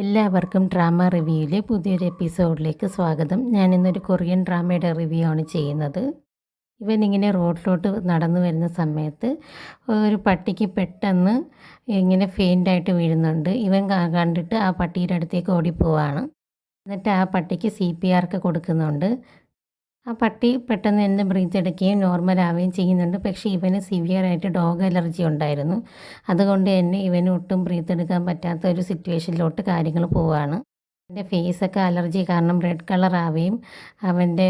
എല്ലാവർക്കും ഡ്രാമ റിവ്യൂവിലെ പുതിയൊരു എപ്പിസോഡിലേക്ക് സ്വാഗതം. ഞാനിന്നൊരു കൊറിയൻ ഡ്രാമയുടെ റിവ്യൂ ആണ് ചെയ്യുന്നത്. ഇവനിങ്ങനെ റോഡിലോട്ട് നടന്നു വരുന്ന സമയത്ത് ഒരു പട്ടിക്ക് പെട്ടെന്ന് ഇങ്ങനെ ഫെയിൻ്റായിട്ട് വീഴുന്നുണ്ട്. ഇവൻ കണ്ടിട്ട് ആ പട്ടിയുടെ അടുത്തേക്ക് ഓടിപ്പോവാണ്. എന്നിട്ട് ആ പട്ടിക്ക് CPR ഒക്കെ കൊടുക്കുന്നുണ്ട്. ആ പട്ടി പെട്ടെന്ന് തന്നെ ബ്രീത്ത് എടുക്കുകയും നോർമലാവുകയും ചെയ്യുന്നുണ്ട്. പക്ഷേ ഇവന് സിവിയറായിട്ട് ഡോഗ് അലർജി ഉണ്ടായിരുന്നു. അതുകൊണ്ട് തന്നെ ഇവന് ഒട്ടും ബ്രീത്ത് എടുക്കാൻ പറ്റാത്ത ഒരു സിറ്റുവേഷനിലോട്ട് കാര്യങ്ങൾ പോവുകയാണ്. അവൻ്റെ ഫേസൊക്കെ അലർജി കാരണം റെഡ് കളറാവുകയും അവൻ്റെ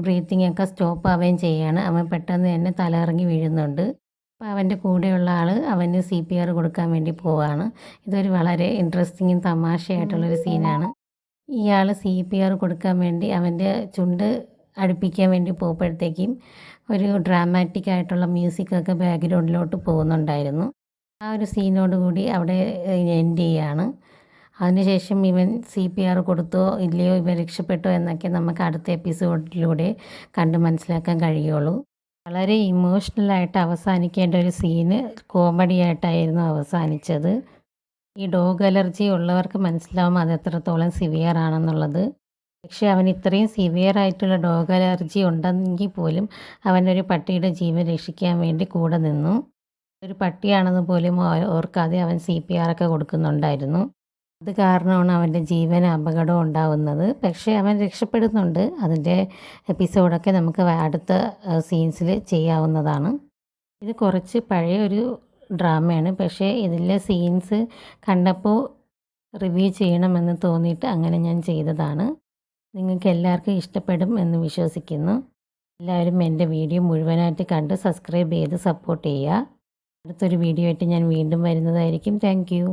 ബ്രീത്തിങ് ഒക്കെ സ്റ്റോപ്പ് ആവുകയും ചെയ്യുകയാണ്. അവൻ പെട്ടെന്ന് തന്നെ തലകറങ്ങി വീഴുന്നുണ്ട്. അപ്പോൾ അവൻ്റെ കൂടെയുള്ള ആൾ അവന് CPR കൊടുക്കാൻ വേണ്ടി പോവുകയാണ്. ഇതൊരു വളരെ ഇൻട്രസ്റ്റിങ്ങും തമാശയായിട്ടുള്ളൊരു സീനാണ്. ഇയാൾ CPR കൊടുക്കാൻ വേണ്ടി അവൻ്റെ ചുണ്ട് അടുപ്പിക്കാൻ വേണ്ടി പോകുമ്പോഴത്തേക്കും ഒരു ഡ്രാമാറ്റിക് ആയിട്ടുള്ള മ്യൂസിക്കൊക്കെ ബാക്ക്ഗ്രൗണ്ടിലോട്ട് പോകുന്നുണ്ടായിരുന്നു. ആ ഒരു സീനോടുകൂടി അവിടെ എൻഡ് ചെയ്യുകയാണ്. അതിനുശേഷം ഇവൻ CPR കൊടുത്തോ ഇല്ലയോ, ഇവൻ രക്ഷപ്പെട്ടോ എന്നൊക്കെ നമുക്ക് അടുത്ത എപ്പിസോഡിലൂടെ കണ്ട് മനസ്സിലാക്കാൻ കഴിയുള്ളൂ. വളരെ ഇമോഷണലായിട്ട് അവസാനിക്കേണ്ട ഒരു സീന് കോമഡി ആയിട്ടായിരുന്നു അവസാനിച്ചത്. ഈ ഡോഗ് അലർജി ഉള്ളവർക്ക് മനസ്സിലാവും അത് എത്രത്തോളം സിവിയർ ആണെന്നുള്ളത്. പക്ഷേ അവന് ഇത്രയും സിവിയർ ആയിട്ടുള്ള ഡോഗ് അലർജി ഉണ്ടെങ്കിൽ പോലും അവനൊരു പട്ടിയുടെ ജീവൻ രക്ഷിക്കാൻ വേണ്ടി കൂടെ നിന്നു. ഒരു പട്ടിയാണെന്ന് പോലും ഓർക്കാതെ അവൻ CPR ഒക്കെ കൊടുക്കുന്നുണ്ടായിരുന്നു. അത് കാരണമാണ് അവൻ്റെ ജീവന് അപകടം ഉണ്ടാവുന്നത്. പക്ഷേ അവൻ രക്ഷപ്പെടുന്നുണ്ട്. അതിൻ്റെ എപ്പിസോഡൊക്കെ നമുക്ക് അടുത്ത സീൻസിൽ ചെയ്യാവുന്നതാണ്. ഇത് കുറച്ച് പഴയൊരു ഡ്രാമയാണ്. പക്ഷേ ഇതിലെ സീൻസ് കണ്ടപ്പോൾ റിവ്യൂ ചെയ്യണമെന്ന് തോന്നിയിട്ട് അങ്ങനെ ഞാൻ ചെയ്തതാണ്. നിങ്ങൾക്ക് എല്ലാവർക്കും ഇഷ്ടപ്പെടും എന്ന് വിശ്വസിക്കുന്നു. എല്ലാവരും എൻ്റെ വീഡിയോ മുഴുവനായിട്ട് കണ്ട് സബ്സ്ക്രൈബ് ചെയ്ത് സപ്പോർട്ട് ചെയ്യുക. അടുത്തൊരു വീഡിയോ ആയിട്ട് ഞാൻ വീണ്ടും വരുന്നതായിരിക്കും. Thank you.